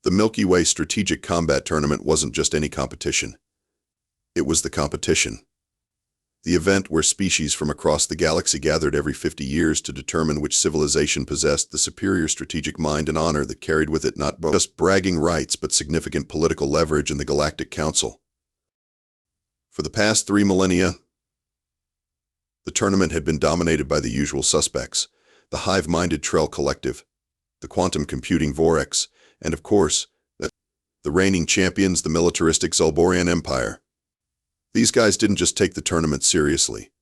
The Milky Way Strategic Combat Tournament wasn't just any competition. It was the competition. The event where species from across the galaxy gathered every 50 years to determine which civilization possessed the superior strategic mind and honor that carried with it not just bragging rights but significant political leverage in the Galactic Council. For the past 3 millennia, the tournament had been dominated by the usual suspects, the hive-minded Trell Collective, the quantum computing Vorex, and of course, the reigning champions, the militaristic Xelborion Empire. These guys didn't just take the tournament seriously.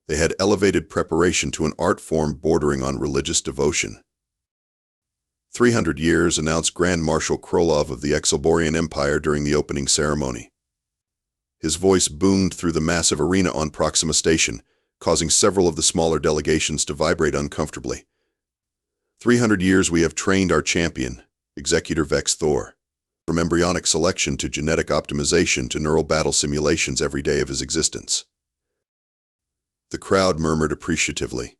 They had elevated preparation to an art form bordering on religious devotion. 300 years, announced Grand Marshal Krolov of the Xelborion Empire during the opening ceremony. His voice boomed through the massive arena on Proxima Station, causing several of the smaller delegations to vibrate uncomfortably. 300 years we have trained our champion, Executor Vex'thor. From embryonic selection to genetic optimization to neural battle simulations every day of his existence. The crowd murmured appreciatively.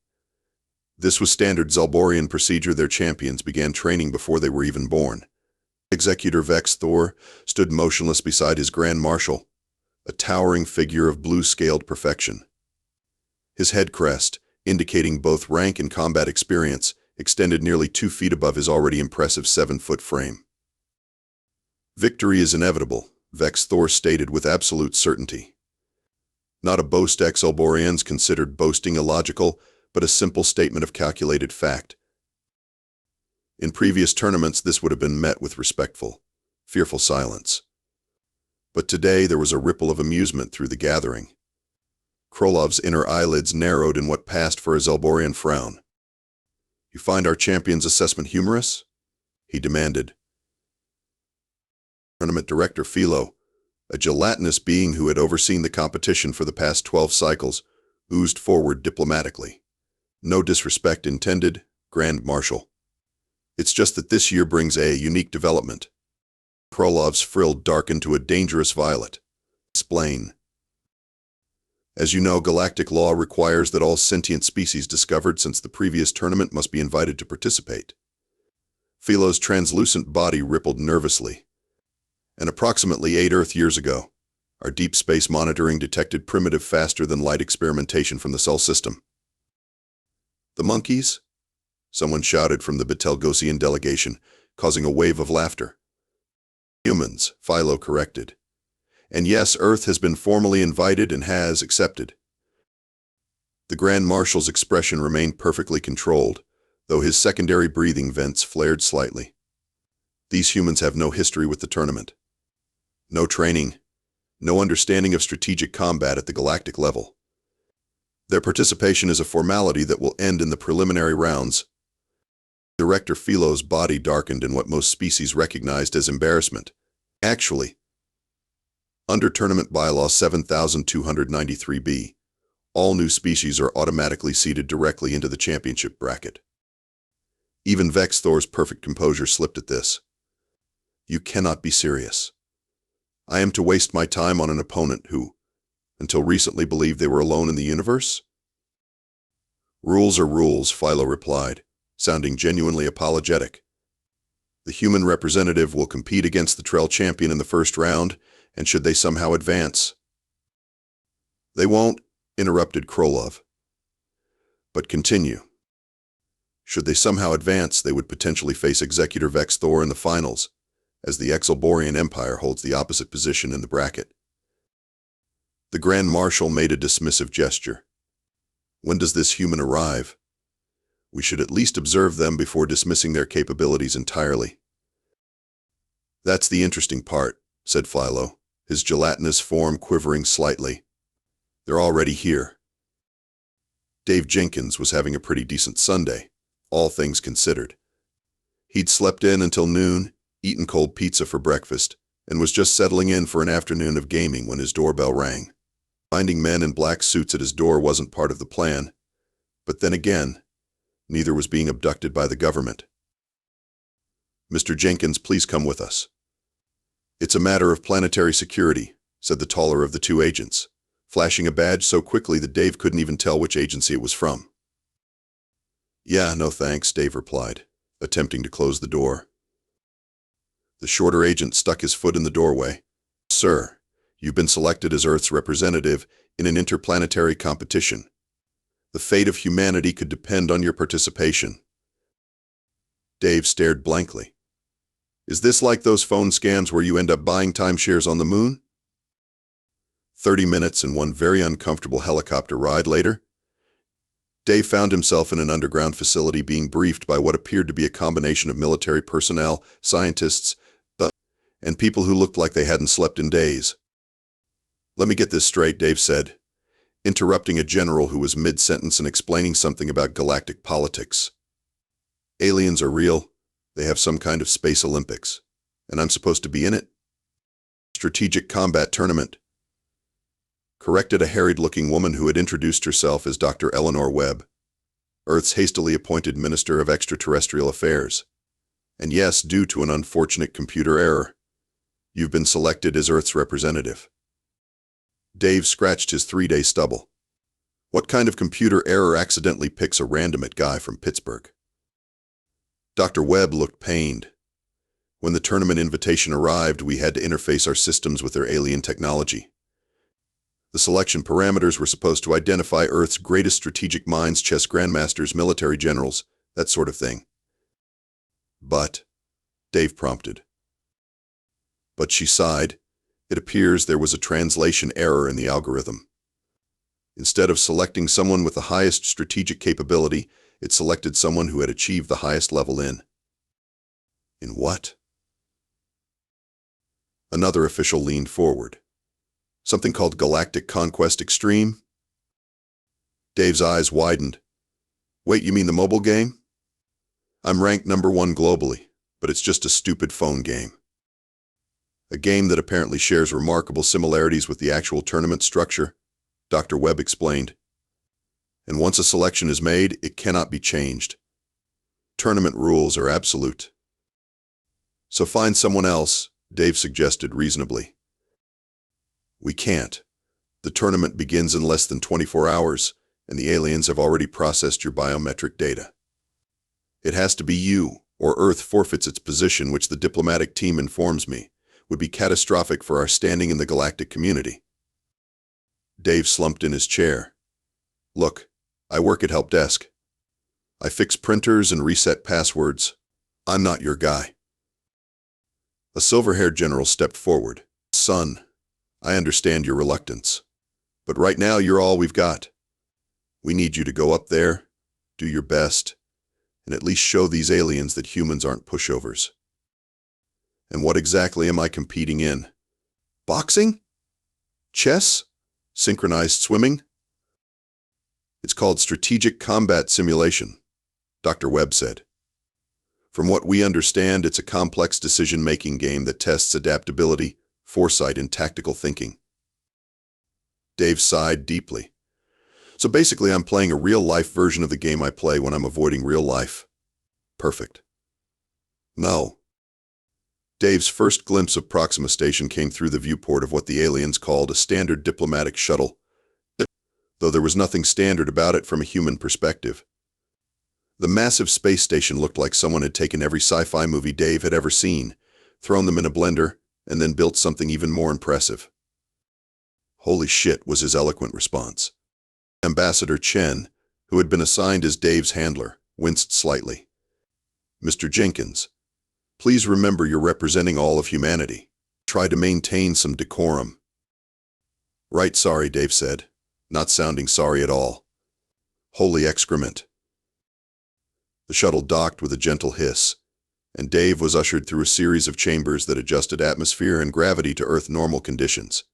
This was standard Xelborion procedure. Their champions began training before they were even born. Executor Vex'thor stood motionless beside his Grand Marshal, a towering figure of blue-scaled perfection. His head crest, indicating both rank and combat experience, extended nearly 2 feet above his already impressive 7-foot frame. Victory is inevitable, Vex'thor stated with absolute certainty. Not a boast Xelborians considered boasting illogical, but a simple statement of calculated fact. In previous tournaments, this would have been met with respectful, fearful silence. But today there was a ripple of amusement through the gathering. Krolov's inner eyelids narrowed in what passed for a Xelborian frown. "You find our champion's assessment humorous?" he demanded. Tournament director Philo, a gelatinous being who had overseen the competition for the past 12 cycles, oozed forward diplomatically. "No disrespect intended, Grand Marshal. It's just that this year brings a unique development." Krolov's frill darkened to a dangerous violet. "Explain." "As you know, galactic law requires that all sentient species discovered since the previous tournament must be invited to participate." Philo's translucent body rippled nervously. "And approximately 8 Earth years ago, our deep space monitoring detected primitive faster-than-light experimentation from the Sol system." "The monkeys?" someone shouted from the Betelgeuse delegation, causing a wave of laughter. "Humans," Philo corrected. "And yes, Earth has been formally invited and has accepted." The Grand Marshal's expression remained perfectly controlled, though his secondary breathing vents flared slightly. "These humans have no history with the tournament. No training, no understanding of strategic combat at the galactic level. Their participation is a formality that will end in the preliminary rounds." Director Philo's body darkened in what most species recognized as embarrassment. "Actually, under Tournament Bylaw 7293B, all new species are automatically seeded directly into the championship bracket." Even Vex'thor's perfect composure slipped at this. "You cannot be serious. I am to waste my time on an opponent who, until recently, believed they were alone in the universe?" "Rules are rules," Philo replied, sounding genuinely apologetic. "The human representative will compete against the Trell champion in the first round, and should they somehow advance—" "They won't," interrupted Krolov. "But continue. Should they somehow advance, they would potentially face Executor Vex'thor in the finals, as the Xelborion Empire holds the opposite position in the bracket." The Grand Marshal made a dismissive gesture. "When does this human arrive? We should at least observe them before dismissing their capabilities entirely." "That's the interesting part," said Philo, his gelatinous form quivering slightly. "They're already here." Dave Jenkins was having a pretty decent Sunday, all things considered. He'd slept in until noon, eaten cold pizza for breakfast, and was just settling in for an afternoon of gaming when his doorbell rang. Finding men in black suits at his door wasn't part of the plan, but then again, neither was being abducted by the government. "Mr. Jenkins, please come with us." "It's a matter of planetary security," said the taller of the 2 agents, flashing a badge so quickly that Dave couldn't even tell which agency it was from. "Yeah, no thanks," Dave replied, attempting to close the door. The shorter agent stuck his foot in the doorway. Sir, you've been selected as Earth's representative in an interplanetary competition. The fate of humanity could depend on your participation. Dave stared blankly. Is this like those phone scams where you end up buying timeshares on the moon? 30 minutes and one very uncomfortable helicopter ride later, Dave found himself in an underground facility being briefed by what appeared to be a combination of military personnel, scientists, and people who looked like they hadn't slept in days. Let me get this straight, Dave said, interrupting a general who was mid-sentence and explaining something about galactic politics. Aliens are real. They have some kind of space Olympics. And I'm supposed to be in it? Strategic combat tournament. Corrected a harried-looking woman who had introduced herself as Dr. Eleanor Webb, Earth's hastily appointed Minister of Extraterrestrial Affairs. And yes, due to an unfortunate computer error, you've been selected as Earth's representative. Dave scratched his 3-day stubble. What kind of computer error accidentally picks a random guy from Pittsburgh? Dr. Webb looked pained. When the tournament invitation arrived, we had to interface our systems with their alien technology. The selection parameters were supposed to identify Earth's greatest strategic minds, chess grandmasters, military generals, that sort of thing. But, Dave prompted. But she sighed. It appears there was a translation error in the algorithm. Instead of selecting someone with the highest strategic capability, it selected someone who had achieved the highest level in what? Another official leaned forward. Something called Galactic Conquest Extreme? Dave's eyes widened. Wait, you mean the mobile game? I'm ranked #1 globally, but it's just a stupid phone game. A game that apparently shares remarkable similarities with the actual tournament structure, Dr. Webb explained. And once a selection is made, it cannot be changed. Tournament rules are absolute. So find someone else, Dave suggested reasonably. We can't. The tournament begins in less than 24 hours, and the aliens have already processed your biometric data. It has to be you, or Earth forfeits its position, which the diplomatic team informs me would be catastrophic for our standing in the galactic community. Dave slumped in his chair. Look, I work at help desk. I fix printers and reset passwords. I'm not your guy. A silver-haired general stepped forward. Son, I understand your reluctance, but right now you're all we've got. We need you to go up there, do your best, and at least show these aliens that humans aren't pushovers. And what exactly am I competing in? Boxing? Chess? Synchronized swimming? It's called Strategic Combat Simulation, Dr. Webb said. From what we understand, it's a complex decision-making game that tests adaptability, foresight, and tactical thinking. Dave sighed deeply. So basically, I'm playing a real-life version of the game I play when I'm avoiding real life. Perfect. No. Dave's first glimpse of Proxima Station came through the viewport of what the aliens called a standard diplomatic shuttle, though there was nothing standard about it from a human perspective. The massive space station looked like someone had taken every sci-fi movie Dave had ever seen, thrown them in a blender, and then built something even more impressive. Holy shit, was his eloquent response. Ambassador Chen, who had been assigned as Dave's handler, winced slightly. Mr. Jenkins, please remember you're representing all of humanity. Try to maintain some decorum. Right, sorry, Dave said, not sounding sorry at all. Holy excrement. The shuttle docked with a gentle hiss, and Dave was ushered through a series of chambers that adjusted atmosphere and gravity to Earth normal conditions.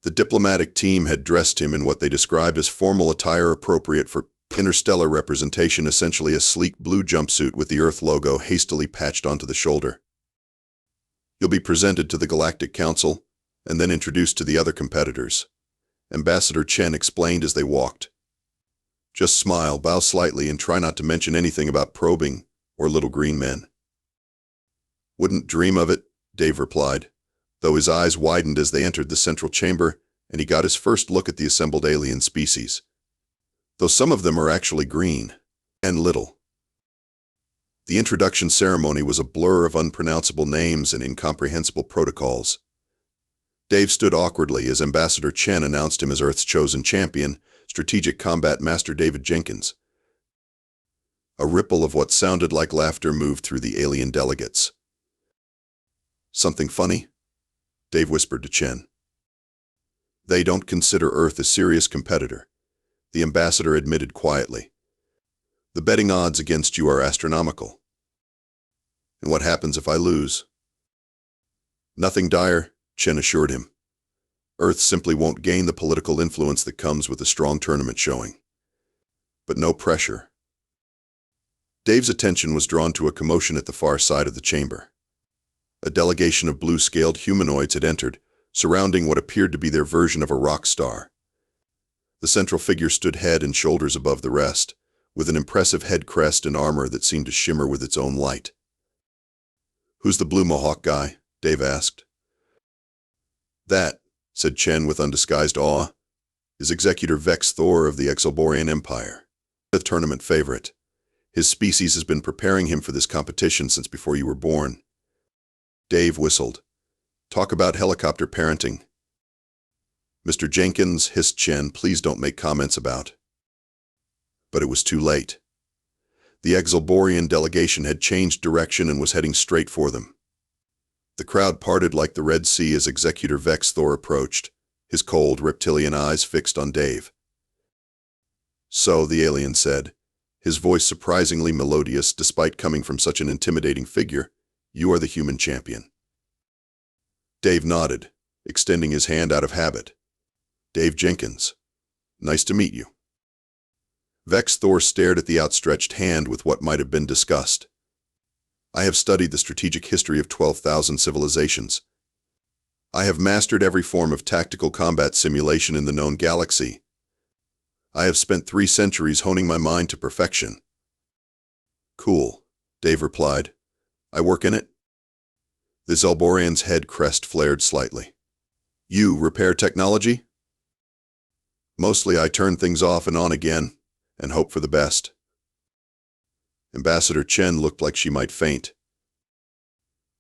The diplomatic team had dressed him in what they described as formal attire appropriate for interstellar representation, essentially a sleek blue jumpsuit with the Earth logo hastily patched onto the shoulder. You'll be presented to the Galactic Council, and then introduced to the other competitors, Ambassador Chen explained as they walked. Just smile, bow slightly, and try not to mention anything about probing or little green men. Wouldn't dream of it, Dave replied, though his eyes widened as they entered the central chamber and he got his first look at the assembled alien species. Though some of them are actually green and little. The introduction ceremony was a blur of unpronounceable names and incomprehensible protocols. Dave stood awkwardly as Ambassador Chen announced him as Earth's chosen champion, Strategic Combat Master David Jenkins. A ripple of what sounded like laughter moved through the alien delegates. "Something funny?" Dave whispered to Chen. "They don't consider Earth a serious competitor," the ambassador admitted quietly. "The betting odds against you are astronomical." "And what happens if I lose?" "Nothing dire," Chen assured him. "Earth simply won't gain the political influence that comes with a strong tournament showing. But no pressure." Dave's attention was drawn to a commotion at the far side of the chamber. A delegation of blue-scaled humanoids had entered, surrounding what appeared to be their version of a rock star. The central figure stood head and shoulders above the rest, with an impressive head crest and armor that seemed to shimmer with its own light. "Who's the blue mohawk guy?" Dave asked. "That," said Chen with undisguised awe, "is Executor Vex'thor of the Xelborion Empire, a tournament favorite. His species has been preparing him for this competition since before you were born." Dave whistled. "Talk about helicopter parenting." "Mr. Jenkins," hissed Chen, "please don't make comments about." But it was too late. The Xelborion delegation had changed direction and was heading straight for them. The crowd parted like the Red Sea as Executor Vex'thor approached, his cold, reptilian eyes fixed on Dave. "So," the alien said, his voice surprisingly melodious despite coming from such an intimidating figure, "you are the human champion." Dave nodded, extending his hand out of habit. "Dave Jenkins. Nice to meet you." Vex'thor stared at the outstretched hand with what might have been disgust. "I have studied the strategic history of 12,000 civilizations. I have mastered every form of tactical combat simulation in the known galaxy. I have spent 3 centuries honing my mind to perfection." "Cool," Dave replied. "I work in it." The Xelborion's head crest flared slightly. "You repair technology?" "Mostly I turn things off and on again, and hope for the best." Ambassador Chen looked like she might faint.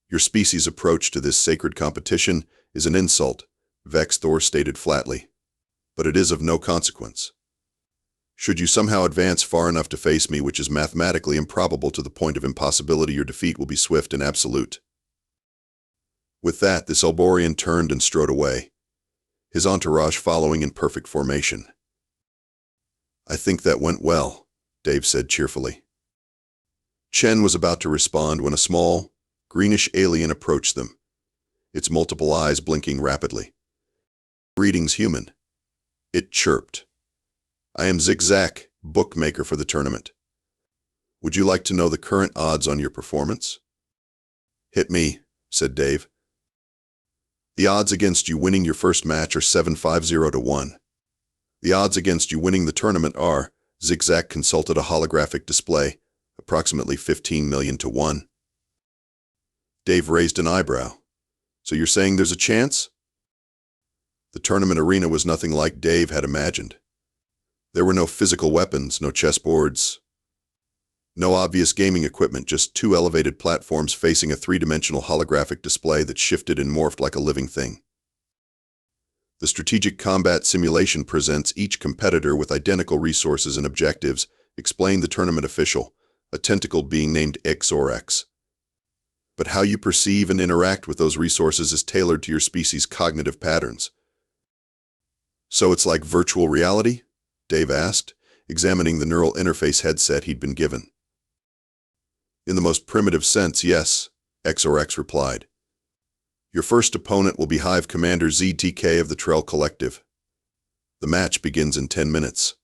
"Your species' approach to this sacred competition is an insult," Vex'thor stated flatly. "But it is of no consequence. Should you somehow advance far enough to face me, which is mathematically improbable to the point of impossibility, your defeat will be swift and absolute." With that, the Xelborion turned and strode away, his entourage following in perfect formation. "I think that went well," Dave said cheerfully. Chen was about to respond when a small, greenish alien approached them, its multiple eyes blinking rapidly. "Greetings, human," it chirped. "I am Zigzag, bookmaker for the tournament. Would you like to know the current odds on your performance?" "Hit me," said Dave. "The odds against you winning your first match are 750 to 1. The odds against you winning the tournament are," Zigzag consulted a holographic display, "approximately 15 million to 1. Dave raised an eyebrow. "So you're saying there's a chance?" The tournament arena was nothing like Dave had imagined. There were no physical weapons, no chessboards, no obvious gaming equipment, just 2 elevated platforms facing a 3-dimensional holographic display that shifted and morphed like a living thing. The strategic combat simulation presents each competitor with identical resources and objectives, explained the tournament official, a tentacle being named XORX. But how you perceive and interact with those resources is tailored to your species' cognitive patterns. "So it's like virtual reality?" Dave asked, examining the neural interface headset he'd been given. "In the most primitive sense, yes," XORX replied. "Your first opponent will be Hive Commander ZTK of the Trell Collective. The match begins in 10 minutes.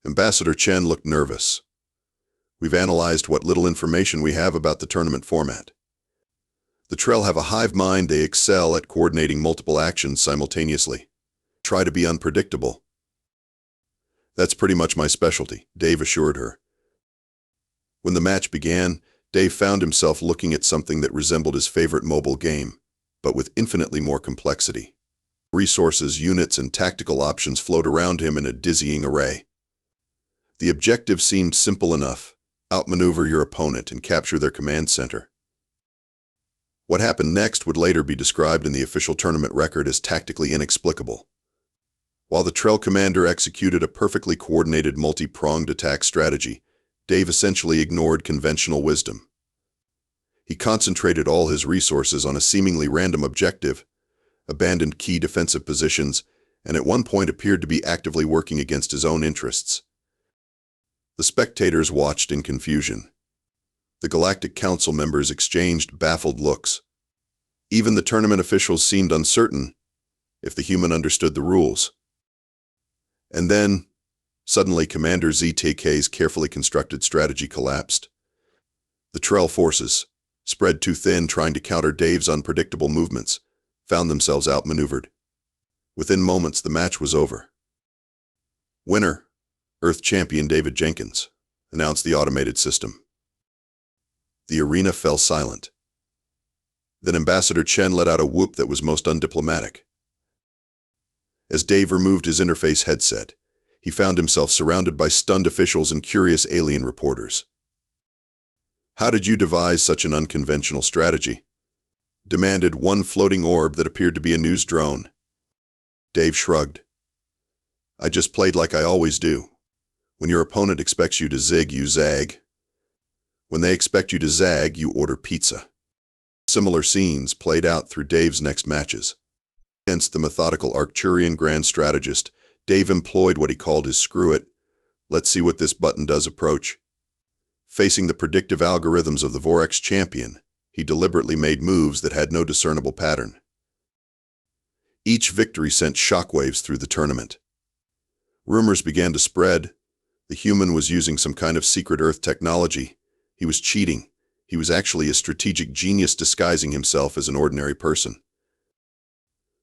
Ambassador Chen looked nervous. "We've analyzed what little information we have about the tournament format. The Trell have a hive mind. They excel at coordinating multiple actions simultaneously. Try to be unpredictable." "That's pretty much my specialty," Dave assured her. When the match began, Dave found himself looking at something that resembled his favorite mobile game, but with infinitely more complexity. Resources, units, and tactical options flowed around him in a dizzying array. The objective seemed simple enough: outmaneuver your opponent, and capture their command center. What happened next would later be described in the official tournament record as tactically inexplicable. While the Trail commander executed a perfectly coordinated multi-pronged attack strategy, Dave essentially ignored conventional wisdom. He concentrated all his resources on a seemingly random objective, abandoned key defensive positions, and at one point appeared to be actively working against his own interests. The spectators watched in confusion. The Galactic Council members exchanged baffled looks. Even the tournament officials seemed uncertain if the human understood the rules. And then, suddenly, Commander ZTK's carefully constructed strategy collapsed. The Trail forces, spread too thin trying to counter Dave's unpredictable movements, found themselves outmaneuvered. Within moments, the match was over. Winner, Earth Champion David Jenkins, announced the automated system. The arena fell silent. Then Ambassador Chen let out a whoop that was most undiplomatic. As Dave removed his interface headset, he found himself surrounded by stunned officials and curious alien reporters. "How did you devise such an unconventional strategy?" demanded one floating orb that appeared to be a news drone. Dave shrugged. "I just played like I always do. When your opponent expects you to zig, you zag. When they expect you to zag, you order pizza." Similar scenes played out through Dave's next matches. Against the methodical Arcturian grand strategist, Dave employed what he called his screw it, let's see what this button does approach. Facing the predictive algorithms of the Vorax champion, he deliberately made moves that had no discernible pattern. Each victory sent shockwaves through the tournament. Rumors began to spread. The human was using some kind of secret Earth technology. He was cheating. He was actually a strategic genius disguising himself as an ordinary person.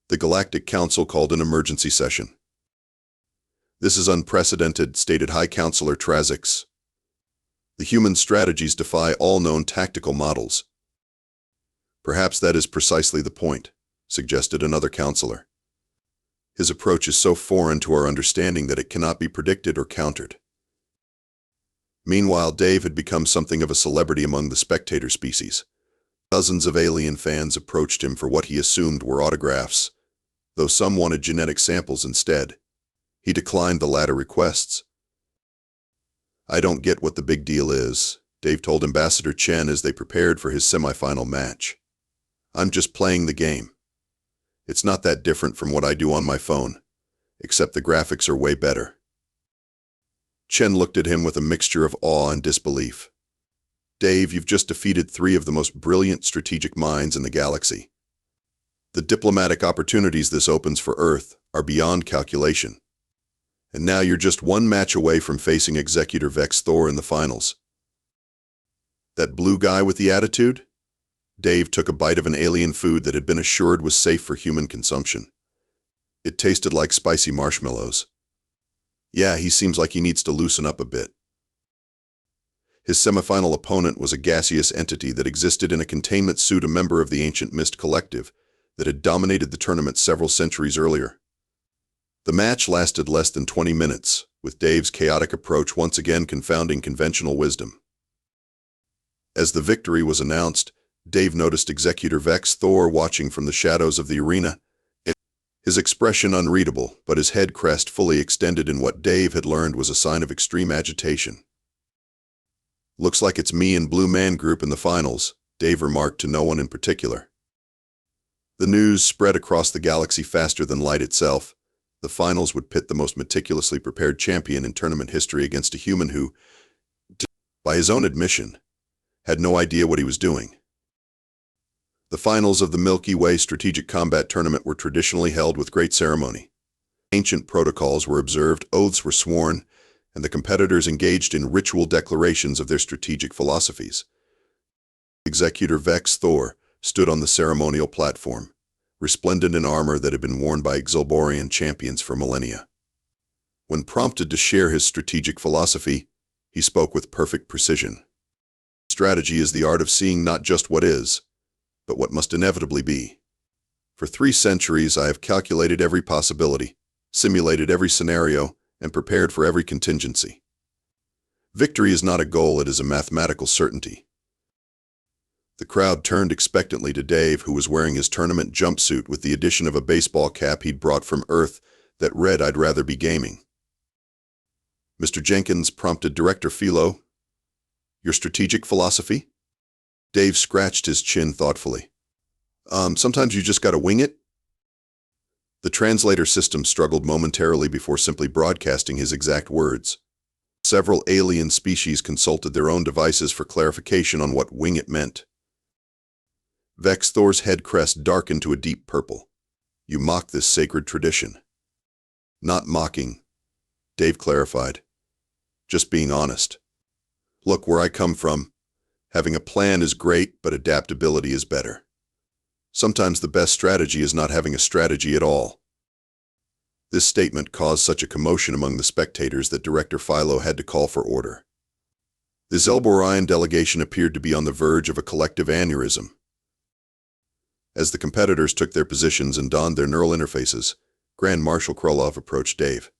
The Galactic Council called an emergency session. "This is unprecedented," stated High Counselor Trazix. "The human strategies defy all known tactical models." "Perhaps that is precisely the point," suggested another counselor. "His approach is so foreign to our understanding that it cannot be predicted or countered." Meanwhile, Dave had become something of a celebrity among the spectator species. Dozens of alien fans approached him for what he assumed were autographs, though some wanted genetic samples instead. He declined the latter requests. "I don't get what the big deal is," Dave told Ambassador Chen as they prepared for his semifinal match. "I'm just playing the game. It's not that different from what I do on my phone, except the graphics are way better." Chen looked at him with a mixture of awe and disbelief. "Dave, you've just defeated three of the most brilliant strategic minds in the galaxy. The diplomatic opportunities this opens for Earth are beyond calculation. And now you're just one match away from facing Executor Vex'thor in the finals." "That blue guy with the attitude?" Dave took a bite of an alien food that had been assured was safe for human consumption. It tasted like spicy marshmallows. "Yeah, he seems like he needs to loosen up a bit." His semifinal opponent was a gaseous entity that existed in a containment suit, a member of the ancient Mist Collective that had dominated the tournament several centuries earlier. The match lasted less than 20 minutes, with Dave's chaotic approach once again confounding conventional wisdom. As the victory was announced, Dave noticed Executor Vex'thor watching from the shadows of the arena. His expression unreadable, but his head crest fully extended in what Dave had learned was a sign of extreme agitation. "Looks like it's me and Blue Man Group in the finals," Dave remarked to no one in particular. The news spread across the galaxy faster than light itself. The finals would pit the most meticulously prepared champion in tournament history against a human who, by his own admission, had no idea what he was doing. The finals of the Milky Way Strategic Combat Tournament were traditionally held with great ceremony. Ancient protocols were observed, oaths were sworn, and the competitors engaged in ritual declarations of their strategic philosophies. Executor Vex'thor stood on the ceremonial platform, resplendent in armor that had been worn by Xelborion champions for millennia. When prompted to share his strategic philosophy, he spoke with perfect precision. "Strategy is the art of seeing not just what is, but what must inevitably be. For 3 centuries I have calculated every possibility, simulated every scenario, and prepared for every contingency. Victory is not a goal, it is a mathematical certainty. The crowd turned expectantly to Dave, who was wearing his tournament jumpsuit with the addition of a baseball cap he'd brought from Earth that read, "I'd rather be gaming." "Mr. Jenkins," prompted Director Philo, "your strategic philosophy?" Dave scratched his chin thoughtfully. Sometimes you just gotta wing it." The translator system struggled momentarily before simply broadcasting his exact words. Several alien species consulted their own devices for clarification on what "wing it" meant. Vex'thor's head crest darkened to a deep purple. "You mock this sacred tradition." "Not mocking," Dave clarified. "Just being honest. Look, where I come from, having a plan is great, but adaptability is better. Sometimes the best strategy is not having a strategy at all." This statement caused such a commotion among the spectators that Director Philo had to call for order. The Xelborion delegation appeared to be on the verge of a collective aneurysm. As the competitors took their positions and donned their neural interfaces, Grand Marshal Krolov approached Dave.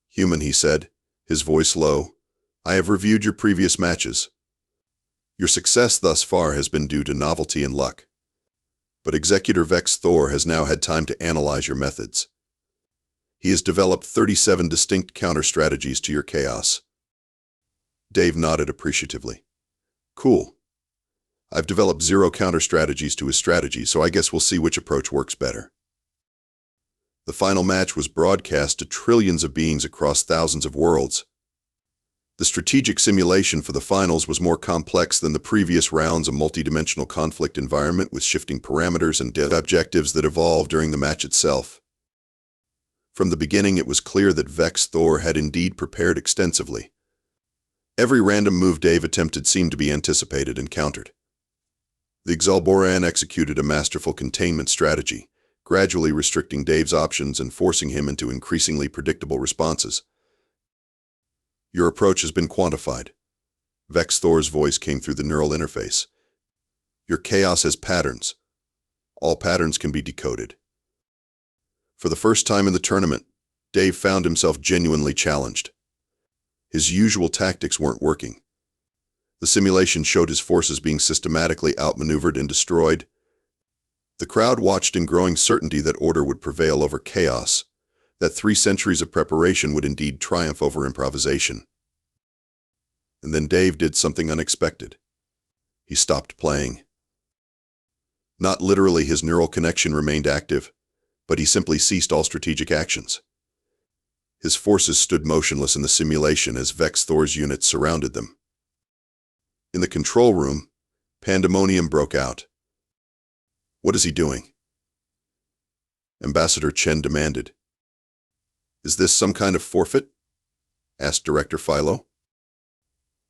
"Human," he said, his voice low, "I have reviewed your previous matches. Your success thus far has been due to novelty and luck. But Executor Vex'thor has now had time to analyze your methods. He has developed 37 distinct counter-strategies to your chaos." Dave nodded appreciatively. "Cool. I've developed 0 counter-strategies to his strategy, so I guess we'll see which approach works better." The final match was broadcast to trillions of beings across thousands of worlds. The strategic simulation for the finals was more complex than the previous rounds, a multidimensional conflict environment with shifting parameters and objectives that evolved during the match itself. From the beginning, it was clear that Vex'thor had indeed prepared extensively. Every random move Dave attempted seemed to be anticipated and countered. The Xelborion executed a masterful containment strategy, gradually restricting Dave's options and forcing him into increasingly predictable responses. "Your approach has been quantified." Vex'thor's voice came through the neural interface. "Your chaos has patterns. All patterns can be decoded." For the first time in the tournament, Dave found himself genuinely challenged. His usual tactics weren't working. The simulation showed his forces being systematically outmaneuvered and destroyed. The crowd watched in growing certainty that order would prevail over chaos, that 3 centuries of preparation would indeed triumph over improvisation. And then Dave did something unexpected. He stopped playing. Not literally, his neural connection remained active, but he simply ceased all strategic actions. His forces stood motionless in the simulation as Vex'thor's units surrounded them. In the control room, pandemonium broke out. "What is he doing?" Ambassador Chen demanded. "Is this some kind of forfeit?" asked Director Philo.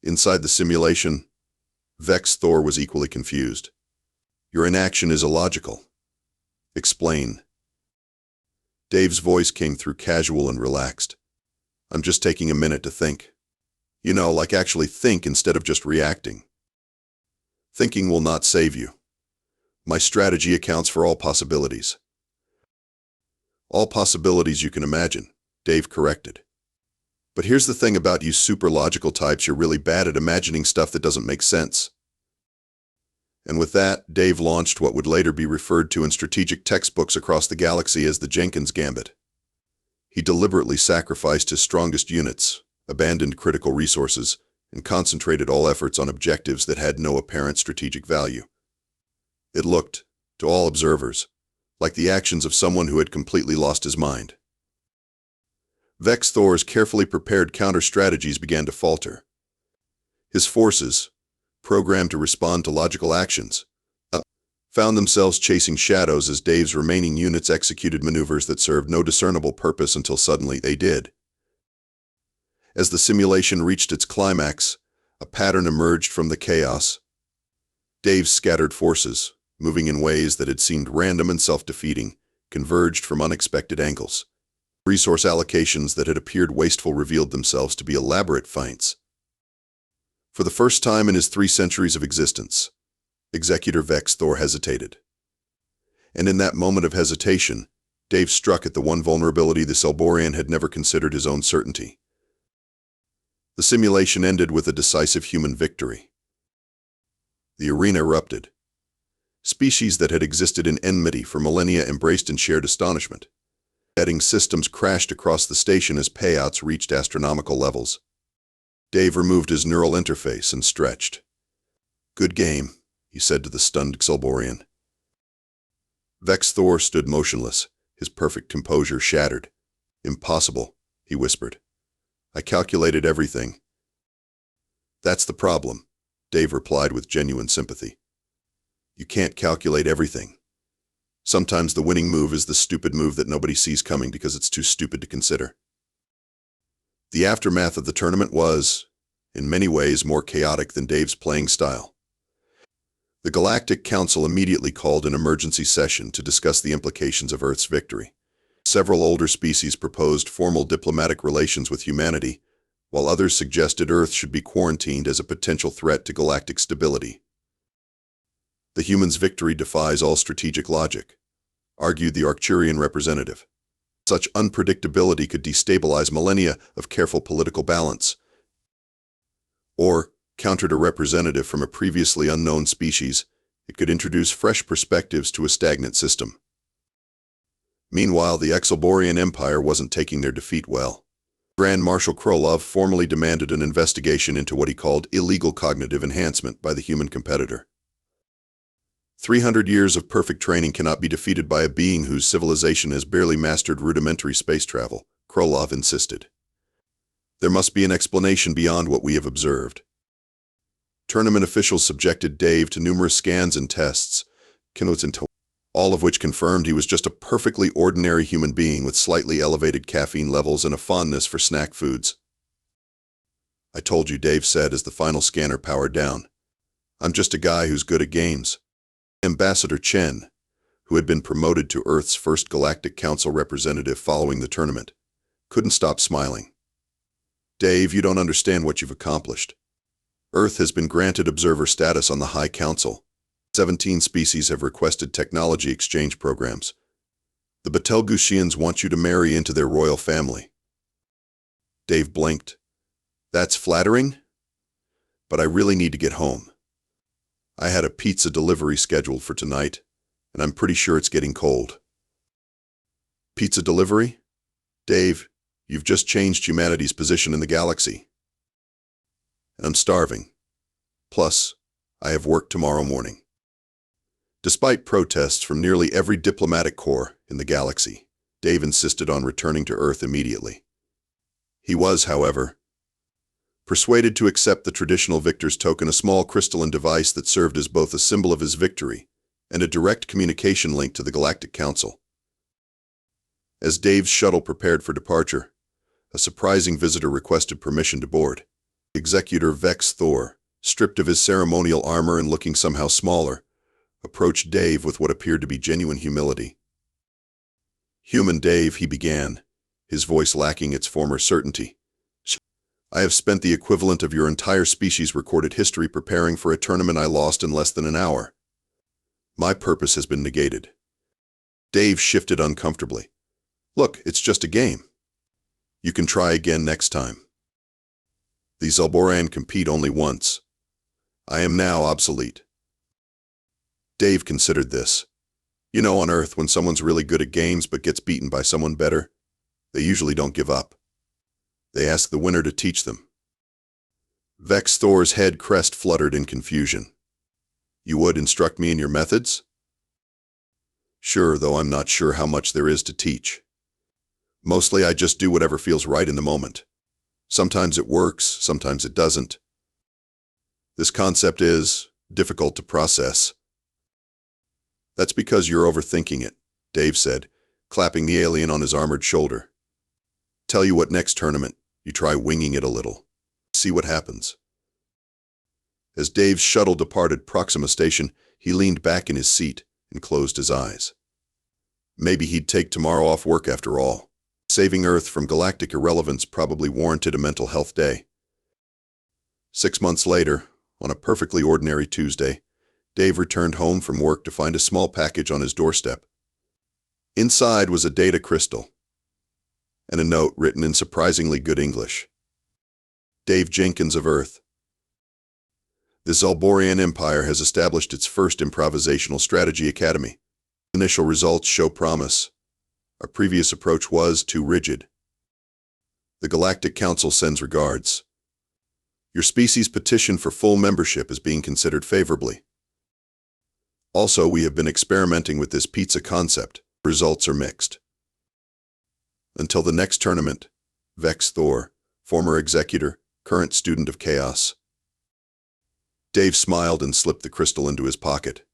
Inside the simulation, Vex'thor was equally confused. "Your inaction is illogical. Explain." Dave's voice came through casual and relaxed. "I'm just taking a minute to think. You know, like actually think instead of just reacting. Thinking will not save you. My strategy accounts for all possibilities." "All possibilities you can imagine," Dave corrected. "But here's the thing about you super logical types, you're really bad at imagining stuff that doesn't make sense." And with that, Dave launched what would later be referred to in strategic textbooks across the galaxy as the Jenkins Gambit. He deliberately sacrificed his strongest units, abandoned critical resources, and concentrated all efforts on objectives that had no apparent strategic value. It looked, to all observers, like the actions of someone who had completely lost his mind. Vex'thor's carefully prepared counter-strategies began to falter. His forces, programmed to respond to logical actions, found themselves chasing shadows as Dave's remaining units executed maneuvers that served no discernible purpose until suddenly they did. As the simulation reached its climax, a pattern emerged from the chaos. Dave's scattered forces, moving in ways that had seemed random and self-defeating, converged from unexpected angles. Resource allocations that had appeared wasteful revealed themselves to be elaborate feints. For the first time in his 3 centuries of existence, Executor Vex'thor hesitated. And in that moment of hesitation, Dave struck at the one vulnerability the Xelborion had never considered his own certainty. The simulation ended with a decisive human victory. The arena erupted. Species that had existed in enmity for millennia embraced in shared astonishment. Betting systems crashed across the station as payouts reached astronomical levels. Dave removed his neural interface and stretched. "Good game," he said to the stunned Xelborion. Vex'thor stood motionless, his perfect composure shattered. "Impossible," he whispered. "I calculated everything." "That's the problem," Dave replied with genuine sympathy. "You can't calculate everything. Sometimes the winning move is the stupid move that nobody sees coming because it's too stupid to consider." The aftermath of the tournament was, in many ways, more chaotic than Dave's playing style. The Galactic Council immediately called an emergency session to discuss the implications of Earth's victory. Several older species proposed formal diplomatic relations with humanity, while others suggested Earth should be quarantined as a potential threat to galactic stability. "The humans' victory defies all strategic logic," argued the Arcturian representative. "Such unpredictability could destabilize millennia of careful political balance." Or, countered a representative from a previously unknown species, it could introduce fresh perspectives to a stagnant system. Meanwhile, the Xelborion Empire wasn't taking their defeat well. Grand Marshal Krolov formally demanded an investigation into what he called illegal cognitive enhancement by the human competitor. 300 years of perfect training cannot be defeated by a being whose civilization has barely mastered rudimentary space travel, Krolov insisted. "There must be an explanation beyond what we have observed." Tournament officials subjected Dave to numerous scans and tests, all of which confirmed he was just a perfectly ordinary human being with slightly elevated caffeine levels and a fondness for snack foods. "I told you," Dave said as the final scanner powered down. "I'm just a guy who's good at games." Ambassador Chen, who had been promoted to Earth's first Galactic Council representative following the tournament, couldn't stop smiling. "Dave, you don't understand what you've accomplished. Earth has been granted observer status on the High Council. 17 species have requested technology exchange programs. The Betelgeushians want you to marry into their royal family." Dave blinked. "That's flattering, but I really need to get home. I had a pizza delivery scheduled for tonight, and I'm pretty sure it's getting cold." "Pizza delivery? Dave, you've just changed humanity's position in the galaxy. And I'm starving. Plus, I have work tomorrow morning." Despite protests from nearly every diplomatic corps in the galaxy, Dave insisted on returning to Earth immediately. He was, however, persuaded to accept the traditional victor's token, a small crystalline device that served as both a symbol of his victory and a direct communication link to the Galactic Council. As Dave's shuttle prepared for departure, a surprising visitor requested permission to board. Executor Vex'thor, stripped of his ceremonial armor and looking somehow smaller, approached Dave with what appeared to be genuine humility. "Human Dave," he began, his voice lacking its former certainty. "I have spent the equivalent of your entire species' recorded history preparing for a tournament I lost in less than an hour. My purpose has been negated." Dave shifted uncomfortably. "Look, it's just a game. You can try again next time. The Xelborion compete only once. I am now obsolete." Dave considered this. You know, on Earth, when someone's really good at games but gets beaten by someone better, they usually don't give up. They ask the winner to teach them. Vex'thor's head crest fluttered in confusion. "You would instruct me in your methods?" "Sure, though I'm not sure how much there is to teach. Mostly I just do whatever feels right in the moment. Sometimes it works, sometimes it doesn't. This concept is difficult to process." "That's because you're overthinking it," Dave said, clapping the alien on his armored shoulder. "Tell you what, next tournament, you try winging it a little. See what happens." As Dave's shuttle departed Proxima Station, he leaned back in his seat and closed his eyes. Maybe he'd take tomorrow off work after all. Saving Earth from galactic irrelevance probably warranted a mental health day. 6 months later, on a perfectly ordinary Tuesday, Dave returned home from work to find a small package on his doorstep. Inside was a data crystal and a note written in surprisingly good English. Dave Jenkins of Earth. The Xelborion Empire has established its first improvisational strategy academy. Initial results show promise. Our previous approach was too rigid. The Galactic Council sends regards. Your species' petition for full membership is being considered favorably. Also, we have been experimenting with this pizza concept. Results are mixed. Until the next tournament, Vex'thor, former executor, current student of chaos. Dave smiled and slipped the crystal into his pocket.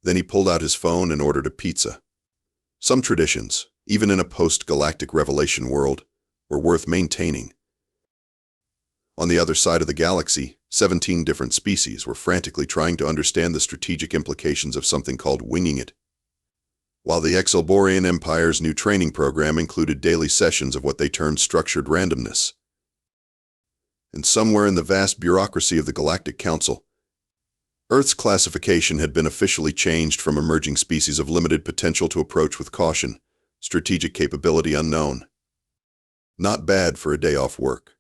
Then he pulled out his phone and ordered a pizza. Some traditions, even in a post-galactic revelation world, were worth maintaining. On the other side of the galaxy, 17 different species were frantically trying to understand the strategic implications of something called winging it. While the Xelborion Empire's new training program included daily sessions of what they termed structured randomness. And somewhere in the vast bureaucracy of the Galactic Council, Earth's classification had been officially changed from emerging species of limited potential to approach with caution, strategic capability unknown. Not bad for a day off work.